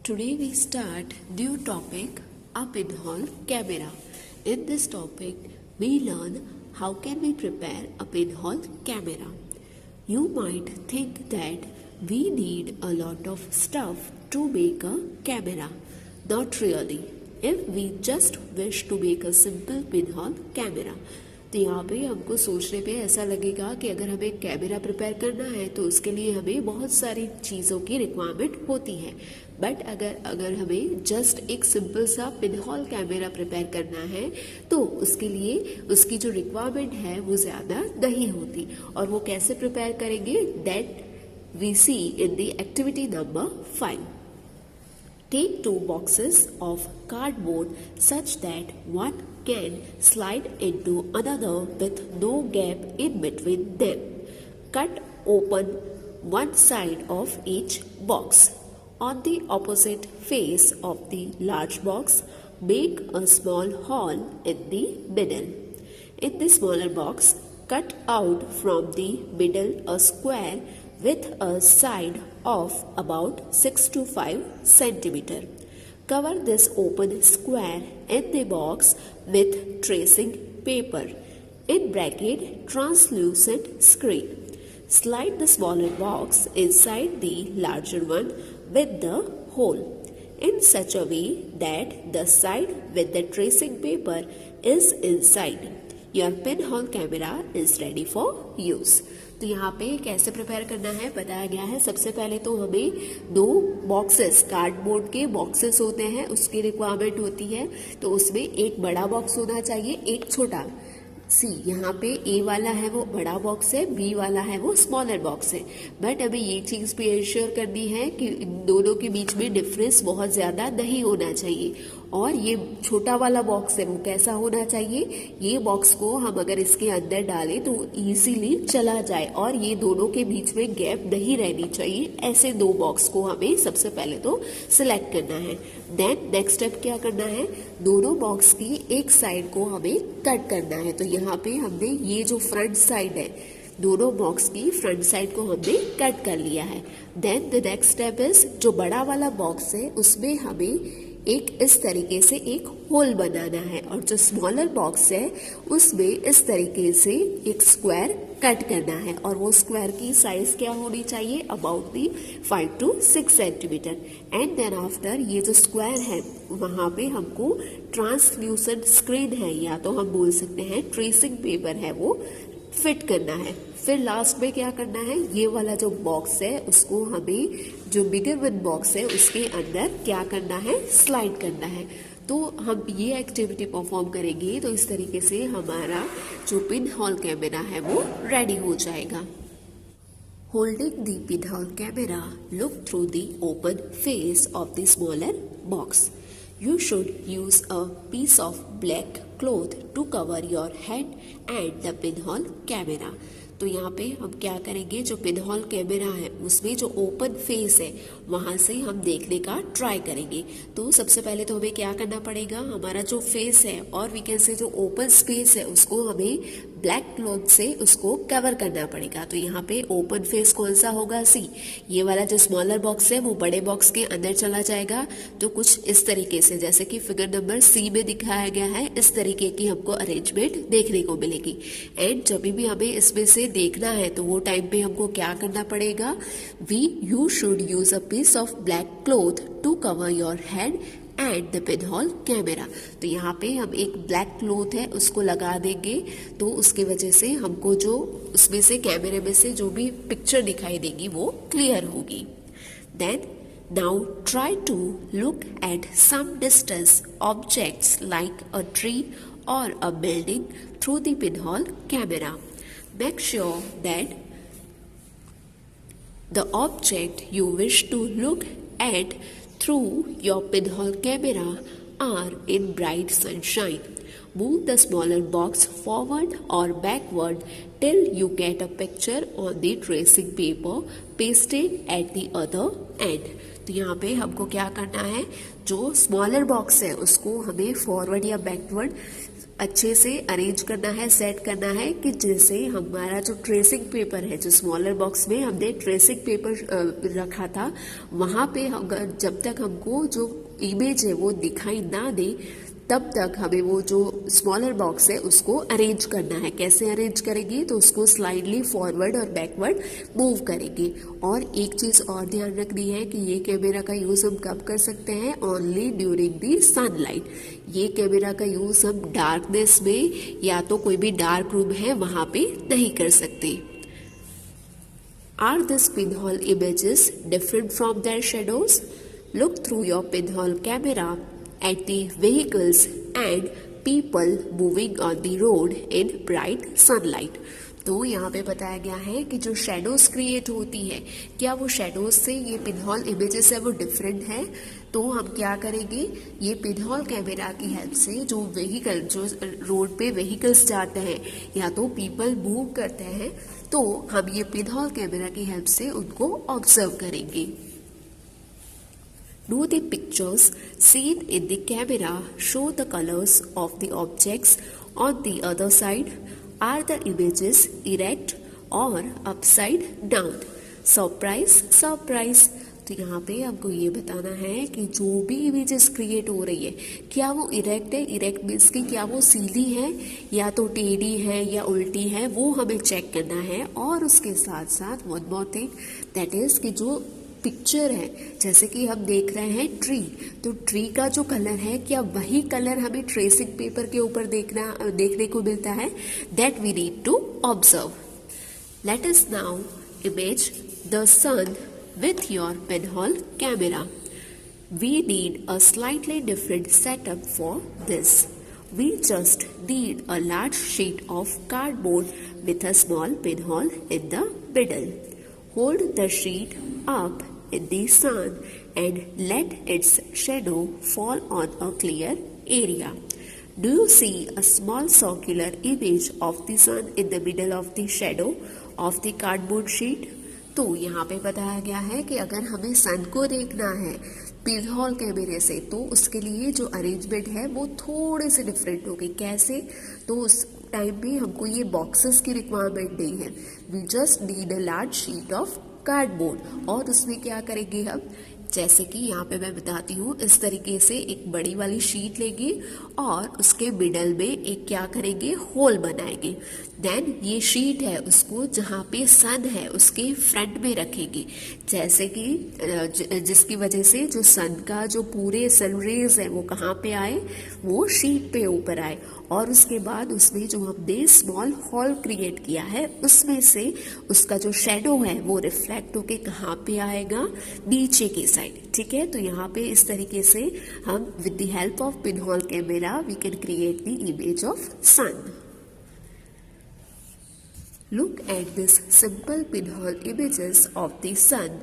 Today we start new topic, a pinhole camera. In this topic, we learn how can we prepare a pinhole camera. You might think that we need a lot of stuff to make a camera. Not really. If we just wish to make a simple pinhole camera, तो यहाँ पे हमको सोचने पे ऐसा लगेगा कि अगर हमें कैमरा प्रिपेयर करना है तो उसके लिए हमें बहुत सारी चीज़ों की रिक्वायरमेंट होती है. बट अगर हमें जस्ट एक सिंपल सा पिनहोल कैमरा प्रिपेयर करना है तो उसके लिए उसकी जो रिक्वायरमेंट है वो ज़्यादा नहीं होती. और वो कैसे प्रिपेयर करेंगे, that we see in the activity number 5. Take 2 boxes of cardboard such that one can slide into another with no gap in between them. Cut open one side of each box. On the opposite face of the large box, make a small hole in the middle. In the smaller box, cut out from the middle a square with a side of about 6 to 5 centimeter. Cover this open square in the box with tracing paper. In bracket, translucent screen. Slide the smaller box inside the larger one with the hole in such a way that the side with the tracing paper is inside. Your pinhole camera is ready for use. तो यहाँ पे कैसे prepare करना है बताया गया है. सबसे पहले तो हमें 2 बॉक्सेस, कार्डबोर्ड के बॉक्सेस होते हैं, उसकी रिक्वायरमेंट होती है. तो उसमें एक बड़ा बॉक्स होना चाहिए, एक छोटा. सी यहाँ पे ए वाला है वो बड़ा बॉक्स है, बी वाला है वो स्मॉलर बॉक्स है. बट हमें ये चीज़ भी एश्योर करनी है कि इन दोनों के बीच में डिफरेंस बहुत ज़्यादा नहीं होना चाहिए. और ये छोटा वाला बॉक्स है वो कैसा होना चाहिए, ये बॉक्स को हम अगर इसके अंदर डालें तो इजीली चला जाए और ये दोनों के बीच में गैप नहीं रहनी चाहिए. ऐसे 2 बॉक्स को हमें सबसे पहले तो सिलेक्ट करना है. देन नेक्स्ट स्टेप क्या करना है, दोनों बॉक्स की एक साइड को हमें कट करना है. तो यहाँ पे हमने ये जो फ्रंट साइड है, दोनों बॉक्स की फ्रंट साइड को हमने कट कर लिया है. Then the next step is, जो बड़ा वाला बॉक्स है उसमें हमें एक इस तरीके से एक होल बनाना है और जो स्मॉलर बॉक्स है उसमें इस तरीके से एक स्क्वायर कट करना है. और वो स्क्वायर की साइज क्या होनी चाहिए, about the 5 to 6 centimetre. And then after ये जो स्क्वायर है वहाँ पे हमको ट्रांसल्यूसेंट स्क्रीन है या तो हम बोल सकते हैं ट्रेसिंग पेपर है वो फिट करना है. फिर लास्ट में क्या करना है, ये वाला जो बॉक्स है उसको हमें जो बिगर वन बॉक्स है उसके अंदर क्या करना है, स्लाइड करना है. तो हम ये एक्टिविटी परफॉर्म करेंगे तो इस तरीके से हमारा जो पिनहोल कैमरा है वो रेडी हो जाएगा. Holding the pinhole camera, look through the open face of the smaller box. You should use a piece of black cloth to cover your head and the pinhole camera. तो यहाँ पे हम क्या करेंगे, जो पिनहोल कैमरा है उसमें जो ओपन फेस है वहाँ से हम देखने का ट्राई करेंगे. तो सबसे पहले तो हमें क्या करना पड़ेगा, हमारा जो फेस है और वी कैन से जो ओपन स्पेस है उसको हमें ब्लैक क्लॉथ से उसको कवर करना पड़ेगा. तो यहाँ पे ओपन फेस कौन सा होगा, सी ये वाला जो स्मॉलर बॉक्स है वो बड़े बॉक्स के अंदर चला जाएगा. तो कुछ इस तरीके से जैसे कि फिगर नंबर सी में दिखाया गया है, इस तरीके की हमको अरेंजमेंट देखने को मिलेगी. एंड जब भी हमें इसमें से देखना है तो वो टाइम पे हमको क्या करना पड़ेगा, you should use a piece of black cloth to cover your head and the pinhole camera. तो यहाँ पे हम एक ब्लैक क्लॉथ है उसको लगा देंगे तो उसकी वजह से हमको जो उसमें से कैमरे में से जो भी पिक्चर दिखाई देगी वो क्लियर होगी. Then now try to look at some distance objects like a tree or a building through the pinhole camera. Make sure that the object you wish to look at through your pinhole camera are in bright sunshine. Move the smaller box forward or backward till you get a picture on the tracing paper pasted at the other end. तो यहाँ पे हमको क्या करना है, जो smaller box है उसको हमें फॉरवर्ड या बैकवर्ड अच्छे से अरेंज करना है, सेट करना है कि जैसे हमारा जो ट्रेसिंग पेपर है, जो स्मॉलर बॉक्स में हमने ट्रेसिंग पेपर रखा था, वहां पे अगर जब तक हमको जो इमेज है वो दिखाई ना दे तब तक हमें वो जो स्मॉलर बॉक्स है उसको अरेंज करना है। कैसे अरेंज करेंगे, तो उसको स्लाइडली फॉरवर्ड और बैकवर्ड मूव करेंगे। और एक चीज और ध्यान रखनी है कि ये कैमरा का यूज हम कब कर सकते हैं, ओनली ड्यूरिंग दी सनलाइट। ये कैमरा का यूज हम डार्कनेस में या तो कोई भी डार्क रूम है वहां पे नहीं कर सकते। Are these pinhole images different from their shadows? Look through your pinhole camera at the vehicles and people moving on the road in bright sunlight. तो यहाँ पे बताया गया है कि जो शेडोज क्रिएट होती है, क्या वो शेडोज से ये पिनहॉल इमेजेस है वो डिफरेंट है। तो हम क्या करेंगे, ये पिनहॉल कैमरा की हेल्प से जो व्हीकल, जो रोड पे व्हीकल्स जाते हैं या तो पीपल मूव करते हैं, तो हम ये पिनहॉल कैमरा की हेल्प से उनको ऑब्जर्व करेंगे। Do the pictures seen in the camera show the colors of the objects on the other side? Are the images erect or upside down? Surprise, surprise. तो यहाँ पे हमको ये बताना है कि जो भी इमेजेस क्रिएट हो रही है, क्या वो इरेक्ट है, इरेक्ट मीन्स कि क्या वो सीधी है या तो टेढ़ी है या उल्टी है, वो हमें चेक करना है। और उसके साथ साथ one more thing, that is कि जो पिक्चर है, जैसे कि हम देख रहे हैं ट्री, तो ट्री का जो कलर है क्या वही कलर हमें ट्रेसिंग पेपर के ऊपर देखने को मिलता है, that we need to observe. Let us now image the sun with your pinhole camera. We need a slightly different setup for this. We just need a large sheet of cardboard with a small pinhole in the middle. Hold the sheet up in the sun and let its shadow fall on a clear area. Do you see a small circular image of the sun in the middle of the shadow of the cardboard sheet? तो यहाँ पे बताया गया है कि अगर हमें सन को देखना है पिनहॉल कैमरे से, तो उसके लिए जो अरेंजमेंट है वो थोड़े से डिफरेंट होगी। कैसे, तो उस टाइम में हमको ये बॉक्सेस की रिक्वायरमेंट नहीं है। We just need a large sheet of cardboard. और उसमें क्या करेंगे हम, जैसे कि यहाँ पे मैं बताती हूँ, इस तरीके से एक बड़ी वाली शीट लेंगे और उसके मिडल में एक क्या करेंगे, होल बनाएंगे। देन ये शीट है उसको जहाँ पे सन है उसके फ्रंट में रखेंगे, जैसे कि जिसकी वजह से जो सन का जो पूरे सन रेज है वो कहाँ पे आए, वो शीट पे ऊपर आए। और उसके बाद उसमें जो हमने स्मॉल होल क्रिएट किया है उसमें से उसका जो शेडो है वो रिफ्लेक्ट होके कहाँ पे आएगा, नीचे की साइड। ठीक है, तो यहाँ पे इस तरीके से हम with the help of pinhole camera we can create the image of sun. Look at these simple pinhole images of the sun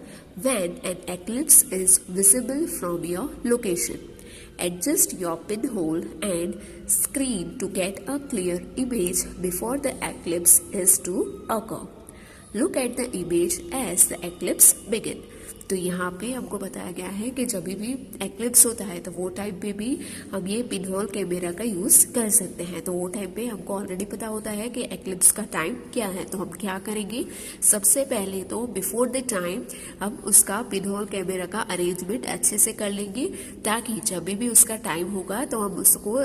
when an eclipse is visible from your location. Adjust your pinhole and screen to get a clear image before the eclipse is to occur. Look at the image as the eclipse begins. तो यहाँ पे हमको बताया गया है कि जब भी एक्लिप्स होता है तो वो टाइम पे भी हम ये पिनहॉल कैमरा का यूज़ कर सकते हैं। तो वो टाइम पे हमको ऑलरेडी पता होता है कि एक्लिप्स का टाइम क्या है। तो हम क्या करेंगे, सबसे पहले तो बिफोर द टाइम हम उसका पिनहॉल कैमरा का अरेंजमेंट अच्छे से कर लेंगे, ताकि जब भी उसका टाइम होगा तो हम उसको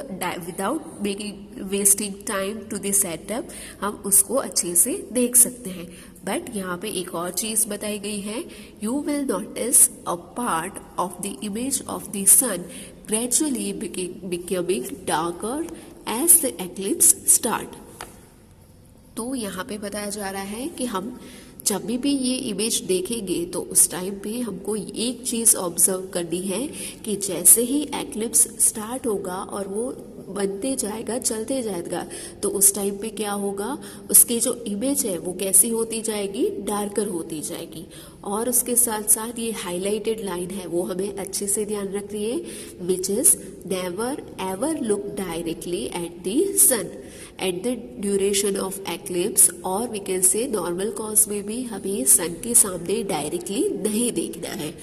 without making wasting time to the setup हम उसको अच्छे से देख सकते हैं। बट यहाँ पे एक और चीज बताई गई है, you will notice a part of the image of the sun gradually becoming darker as the eclipse start. तो यहाँ पे बताया जा रहा है कि हम जब भी ये इमेज देखेंगे तो उस टाइम पे हमको एक चीज़ ऑब्जर्व करनी है कि जैसे ही एक्लिप्स स्टार्ट होगा और वो बनते जाएगा, चलते जाएगा, तो उस टाइम पे क्या होगा, उसकी जो इमेज है वो कैसी होती जाएगी, डार्कर होती जाएगी। और उसके साथ साथ ये हाईलाइटेड लाइन है वो हमें अच्छे से ध्यान रखनी है, which is never ever look directly at the sun at the duration of eclipse. और we can say normal cause में भी हमें सन के सामने डायरेक्टली नहीं देखना है।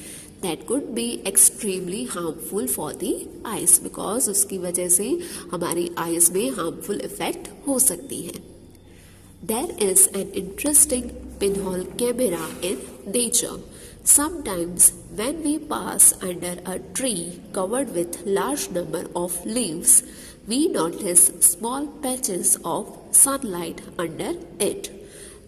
That could be extremely harmful for the eyes, because उसकी वजह से हमारी आइज में हार्मफुल इफेक्ट हो सकती है. There is an interesting pinhole camera in nature. Sometimes when we pass under a tree covered with large number of leaves, we notice small patches of sunlight under it.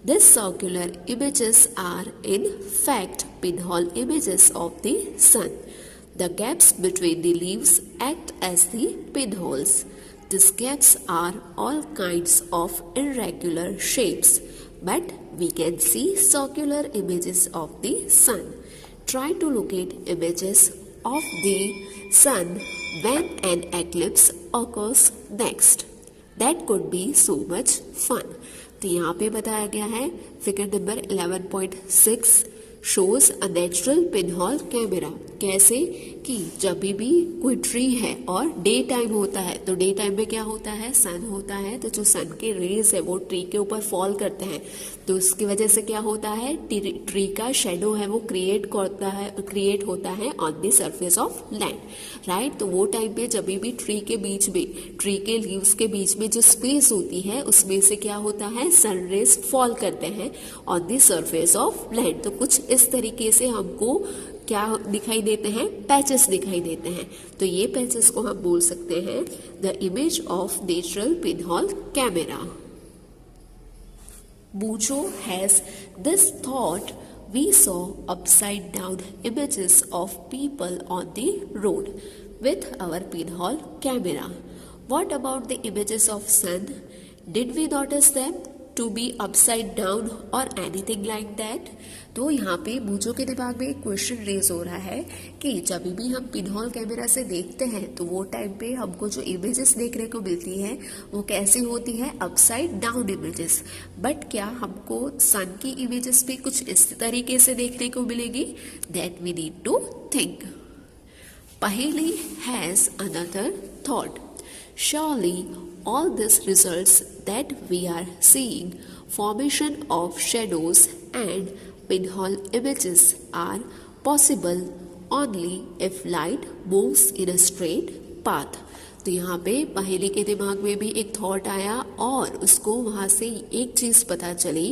These circular images are in fact pinhole images of the sun. The gaps between the leaves act as the pinholes. These gaps are all kinds of irregular shapes, but we can see circular images of the sun. Try to locate images of the sun when an eclipse occurs next. That could be so much fun. तो यहाँ पे बताया गया है figure number 11.6 shows a natural pinhole camera. कैसे कि जब भी कोई ट्री है और डे टाइम होता है, तो डे टाइम में क्या होता है, सन होता है, तो जो सन के रेज है वो ट्री के ऊपर फॉल करते हैं, तो उसकी वजह से क्या होता है, ट्री का शेडो है वो क्रिएट होता है on the surface of land, right. तो वो टाइम पे जब भी ट्री के लीव्स के बीच में जो स्पेस होती है उसमें से क्या होता है, सन रेज फॉल करते हैं on the surface of land. तो कुछ इस तरीके से हमको क्या दिखाई देते हैं, पैचेस दिखाई देते हैं. तो ये पैचेस को हम बोल सकते हैं the image of natural pinhole camera. Bujo has this thought: we saw upside down images of people on the road with our pinhole camera. What about the images of sun? Did we notice them to be upside down or anything like that? तो यहाँ पे बूजो के दिमाग में एक question raise हो रहा है कि जब भी हम पिनहोल कैमरा से देखते हैं तो वो टाइम पे हमको जो इमेजेस देखने को मिलती है वो कैसी होती है, अपसाइड डाउन इमेजेस. बट क्या हमको सन की इमेजेस भी कुछ इस तरीके से देखने को मिलेगी? That we need to think. Paheli has another thought. Surely all these results that we are seeing, formation of shadows and pinhole images, are possible only if light moves in a straight path. तो यहाँ पे पहेली के दिमाग में भी एक thought आया और उसको वहाँ से एक चीज़ पता चली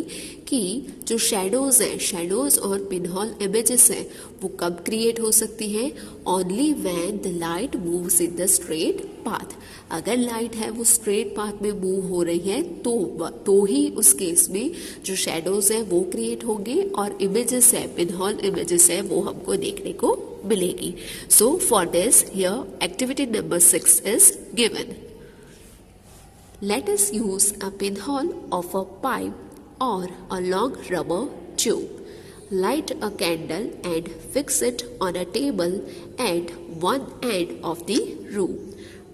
कि जो शेडोज और पिनहोल इमेजेस हैं वो कब क्रिएट हो सकती हैं, only when the light moves in the straight path. अगर लाइट है वो स्ट्रेट पाथ में मूव हो रही है तो ही उस केस में जो शेडोज है वो क्रिएट होंगे और इमेजेस है, पिनहोल इमेजेस है, वो हमको देखने को मिलेगी. So for this here activity number 6 is given. Let us use a pinhole of a pipe or a long rubber tube. Light a candle and fix it on a table at one end of the room.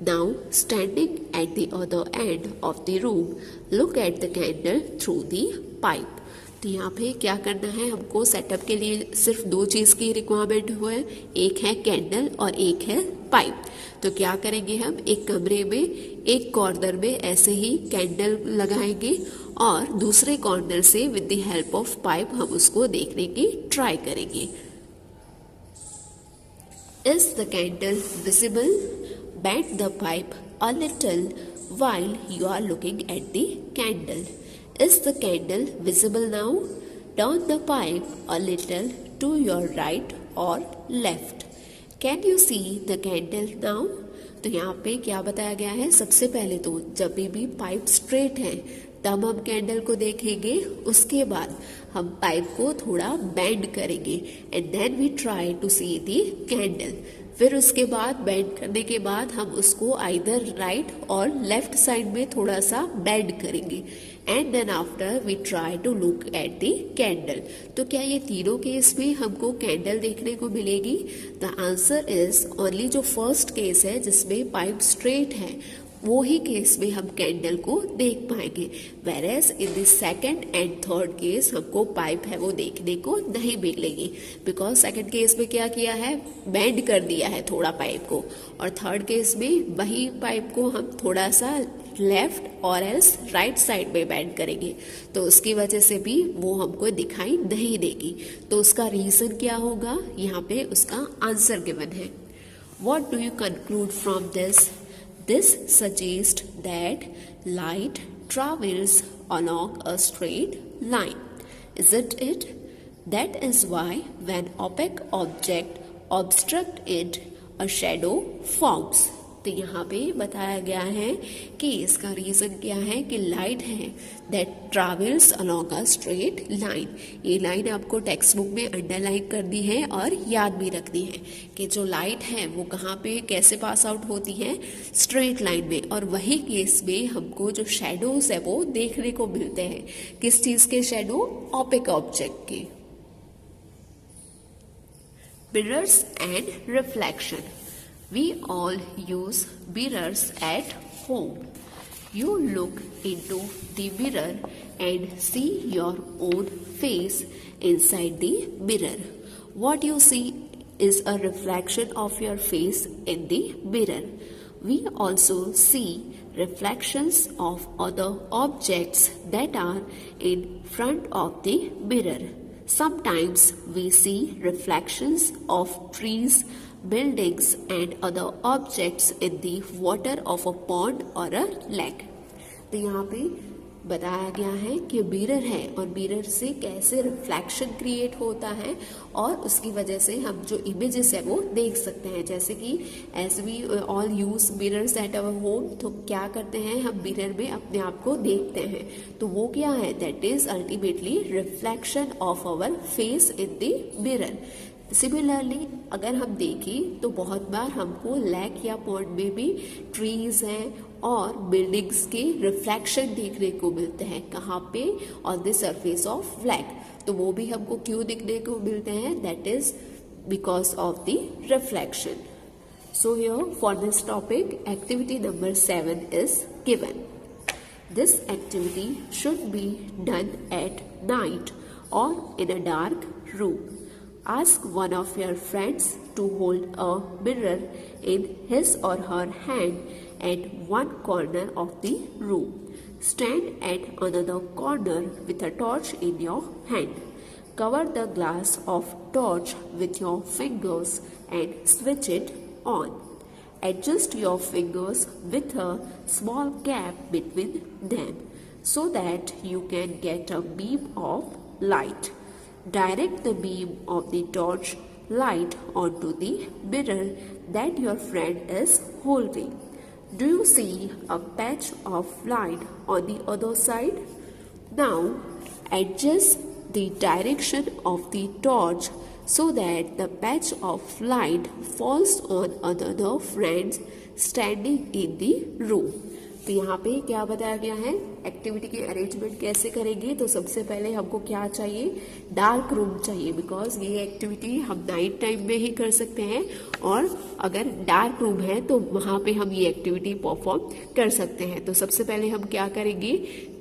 Now, standing at the other end of the room, look at the candle through the pipe. तो यहाँ पे क्या करना है, हमको setup के लिए सिर्फ दो चीज़ की रिक्वायरमेंट है, एक है कैंडल और एक है पाइप. तो क्या करेंगे, हम एक कमरे में एक कॉर्नर में ऐसे ही कैंडल लगाएंगे और दूसरे कॉर्नर से with the help of pipe हम उसको देखने की ट्राई करेंगे. Is the candle visible? Bend the pipe a little while you are looking at the candle. Is the candle visible now? Turn the pipe a little to your right or left. Can you see the candle now? तो यहाँ पे क्या बताया गया है, सबसे पहले तो जब भी पाइप स्ट्रेट है तब हम कैंडल को देखेंगे, उसके बाद हम पाइप को थोड़ा बेंड करेंगे and then we try to see the candle. फिर उसके बाद बेंड करने के बाद हम उसको आइदर राइट और लेफ्ट साइड में थोड़ा सा बेंड करेंगे and then after we try to look at the candle. तो क्या ये तीनों केस में हमको कैंडल देखने को मिलेगी? द आंसर इज ओनली जो फर्स्ट केस है जिसमें पाइप स्ट्रेट है वो ही केस में हम कैंडल को देख पाएंगे, whereas in the second and third case हमको पाइप है वो देखने को नहीं मिलेगी, बिकॉज सेकंड केस में क्या किया है, बेंड कर दिया है थोड़ा पाइप को, और थर्ड केस में वही पाइप को हम थोड़ा सा लेफ्ट और एल्स राइट साइड में बेंड करेंगे तो उसकी वजह से भी वो हमको दिखाई नहीं देगी। तो उसका रीजन क्या होगा, यहाँ पे उसका आंसर गिवन है। What do you conclude from this? This suggests that light travels along a straight line. Isn't it? That is why when opaque object obstruct it, a shadow forms. तो यहाँ पे बताया गया है कि इसका रीजन क्या है कि लाइट है that travels along a straight line. ये लाइन आपको टेक्स्ट बुक में अंडरलाइन करनी है और याद भी रखनी है कि जो लाइट है वो कहाँ पे कैसे पास आउट होती है, स्ट्रेट लाइन में। और वही केस में हमको जो शेडोज है वो देखने को मिलते हैं। किस चीज के शेडो, ओपेक ऑब्जेक्ट के। Mirrors and reflection. We all use mirrors at home. You look into the mirror and see your own face inside the mirror. What you see is a reflection of your face in the mirror. We also see reflections of other objects that are in front of the mirror. Sometimes we see reflections of trees, buildings and other objects in the water of a pond or a lake. तो यहाँ पे बताया गया है कि mirror है और mirror से कैसे रिफ्लेक्शन क्रिएट होता है और उसकी वजह से हम जो इमेजेस है वो देख सकते हैं। जैसे कि as we all use mirrors at our home, तो क्या करते हैं हम मिरर में अपने आप को देखते हैं। तो वो क्या है, that is ultimately reflection of our face in the mirror. Similarly अगर हम देखें तो बहुत बार हमको लेक या पॉन्ड में भी ट्रीज हैं और बिल्डिंग्स के रिफ्लेक्शन देखने को मिलते हैं। कहाँ पे, on the surface of lake. तो वो भी हमको क्यों दिखने को मिलते हैं, that is because of the reflection. So here for this topic activity number 7 is given. This activity should be done at night और in a dark room. Ask one of your friends to hold a mirror in his or her hand at one corner of the room. Stand at another corner with a torch in your hand. Cover the glass of torch with your fingers and switch it on. Adjust your fingers with a small gap between them so that you can get a beam of light. Direct the beam of the torch light onto the mirror that your friend is holding. Do you see a patch of light on the other side? Now adjust the direction of the torch so that the patch of light falls on another friend standing in the room. तो यहाँ पे क्या बताया गया है, activity की arrangement कैसे करेंगे। तो सबसे पहले हमको क्या चाहिए, डार्क रूम चाहिए, बिकॉज ये एक्टिविटी हम नाइट टाइम में ही कर सकते हैं और अगर डार्क रूम है तो वहाँ पे हम ये एक्टिविटी परफॉर्म कर सकते हैं। तो सबसे पहले हम क्या करेंगे,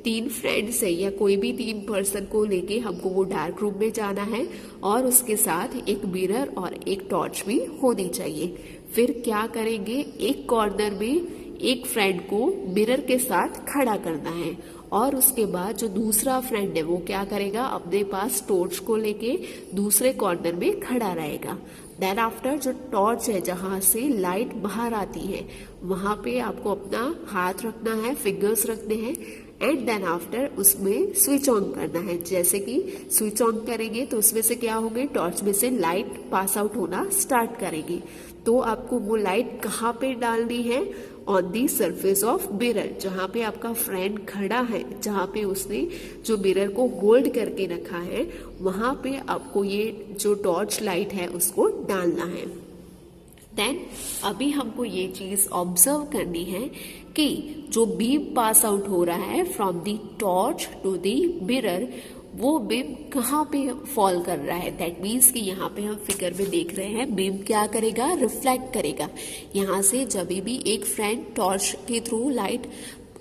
3 फ्रेंड्स है या कोई भी 3 पर्सन को लेके हमको वो डार्क रूम में जाना है और उसके साथ एक मिरर और एक टॉर्च भी होनी चाहिए। फिर क्या करेंगे, एक कॉर्नर में एक फ्रेंड को मिरर के साथ खड़ा करना है और उसके बाद जो दूसरा फ्रेंड है वो क्या करेगा, अपने पास टॉर्च को लेके दूसरे कॉर्नर में खड़ा रहेगा। देन आफ्टर जो टॉर्च है जहां से लाइट बाहर आती है वहां पे आपको अपना हाथ रखना है, फिंगर्स रखने हैं एंड देन आफ्टर उसमें स्विच ऑन करना है। जैसे कि स्विच ऑन करेंगे तो उसमें से क्या होंगे, टॉर्च में से लाइट पास आउट होना स्टार्ट करेगी। तो आपको वो लाइट कहाँ पे डालनी है, on the surface of mirror, जहाँ पे आपका फ्रेंड खड़ा है, जहाँ पे उसने जो मिरर को होल्ड करके रखा है वहां पे आपको ये जो टॉर्च लाइट है उसको डालना है। देन अभी हमको ये चीज ऑब्जर्व करनी है कि जो बीम पास आउट हो रहा है from the torch to the mirror, वो बीम कहाँ पे फॉल कर रहा है। दैट मीन्स कि यहाँ पे हम फिगर में देख रहे हैं बीम क्या करेगा, रिफ्लेक्ट करेगा। यहाँ से जब भी एक फ्रेंड टॉर्च के थ्रू लाइट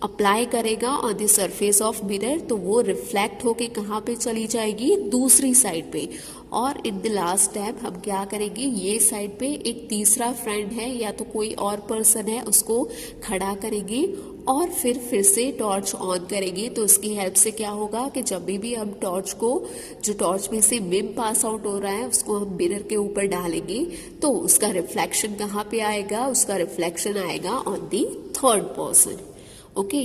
अप्लाई करेगा on the surface of mirror तो वो रिफ्लेक्ट होके कहाँ पे चली जाएगी, दूसरी साइड पे। और इन द लास्ट स्टेप हम क्या करेंगे, ये साइड पे एक तीसरा फ्रेंड है या तो कोई और पर्सन है उसको खड़ा करेंगे और फिर से टॉर्च ऑन करेंगे तो उसकी हेल्प से क्या होगा कि जब भी हम टॉर्च को, जो टॉर्च में से बीम पास आउट हो रहा है उसको हम मिरर के ऊपर डालेंगे तो उसका रिफ्लेक्शन कहाँ पे आएगा, उसका रिफ्लेक्शन आएगा on the third person. Okay,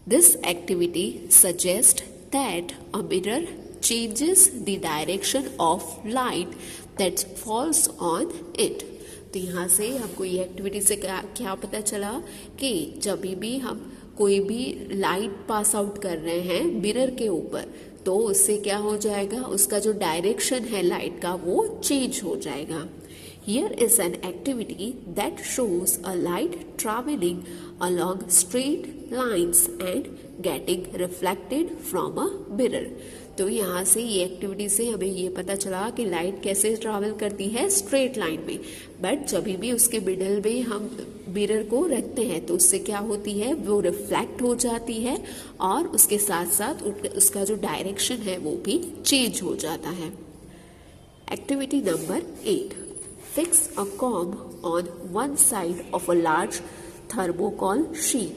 this activity suggests that a mirror changes the direction of light that falls on it. तो यहाँ से हमको ये एक्टिविटी से क्या पता चला कि जब भी हम कोई भी लाइट पास आउट कर रहे हैं मिरर के ऊपर तो उससे क्या हो जाएगा, उसका जो डायरेक्शन है लाइट का वो चेंज हो जाएगा. Here is an activity that shows a light traveling along straight lines and getting reflected from a mirror. तो यहाँ से ये एक्टिविटी से हमें ये पता चला कि लाइट कैसे ट्रैवल करती है स्ट्रेट लाइन में, बट जब भी उसके मिडल में हम मिरर को रखते हैं तो उससे क्या होती है, वो रिफ्लेक्ट हो जाती है और उसके साथ साथ उसका जो डायरेक्शन है वो भी चेंज हो जाता है. Activity number 8. Fix a comb on one side of a large thermocol sheet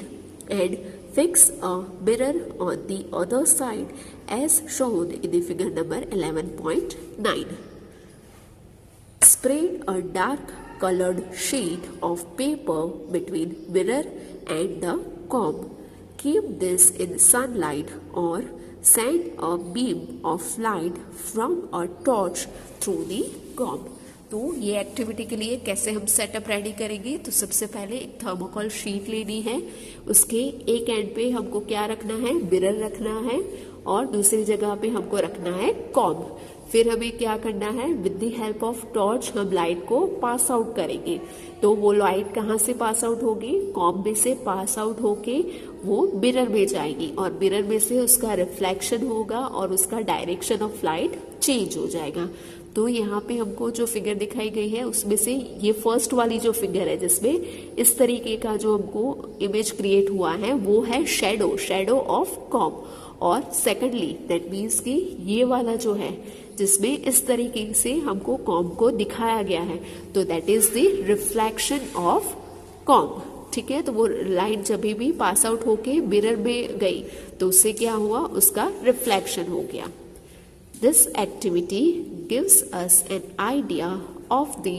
and fix a mirror on the other side as shown in the figure number 11.9. Spread a dark colored sheet of paper between mirror and the comb. Keep this in sunlight or send a beam of light from a torch through the comb. तो ये activity के लिए कैसे हम setup ready करेंगे, तो सबसे पहले एक थर्मोकोल शीट लेनी है, उसके एक एंड पे हमको क्या रखना है, मिरर रखना है और दूसरी जगह पे हमको रखना है कॉम्ब. फिर हमें क्या करना है, with the help of torch हम लाइट को पास आउट करेंगे. तो वो लाइट कहाँ से पास आउट होगी, कॉम्ब में से पास आउट होके वो मिरर में जाएगी और मिरर में से उसका रिफ्लेक्शन होगा और उसका डायरेक्शन ऑफ लाइट चेंज हो जाएगा. तो यहाँ पे हमको जो फिगर दिखाई गई है उसमें से ये फर्स्ट वाली जो फिगर है जिसमें इस तरीके का जो हमको इमेज क्रिएट हुआ है वो है शेडो ऑफ कॉम्ब. और सेकंडली दैट मीन्स कि ये वाला जो है जिसमें इस तरीके से हमको कॉम्ब को दिखाया गया है तो that is the reflection of comb. ठीक है, तो वो लाइट जब भी पास आउट होके मिरर में गई तो उससे क्या हुआ, उसका रिफ्लेक्शन हो गया. This activity gives us an idea of the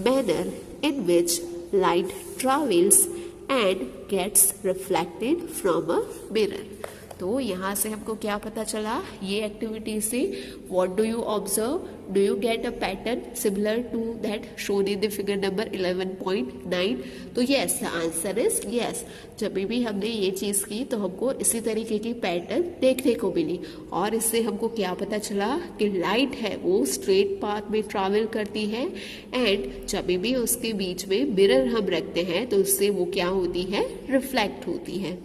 manner in which light travels and gets reflected from a mirror. तो यहाँ से हमको क्या पता चला, ये एक्टिविटी से what do you observe, do you get a pattern similar to that shown in the figure number 11.9. तो yes, the answer is yes. जब भी हमने ये चीज़ की तो हमको इसी तरीके की पैटर्न देखने को मिली और इससे हमको क्या पता चला कि लाइट है वो स्ट्रेट पाथ में ट्रैवल करती है एंड जब भी उसके बीच में मिरर हम रखते हैं तो उससे वो क्या होती है, रिफ्लेक्ट होती है.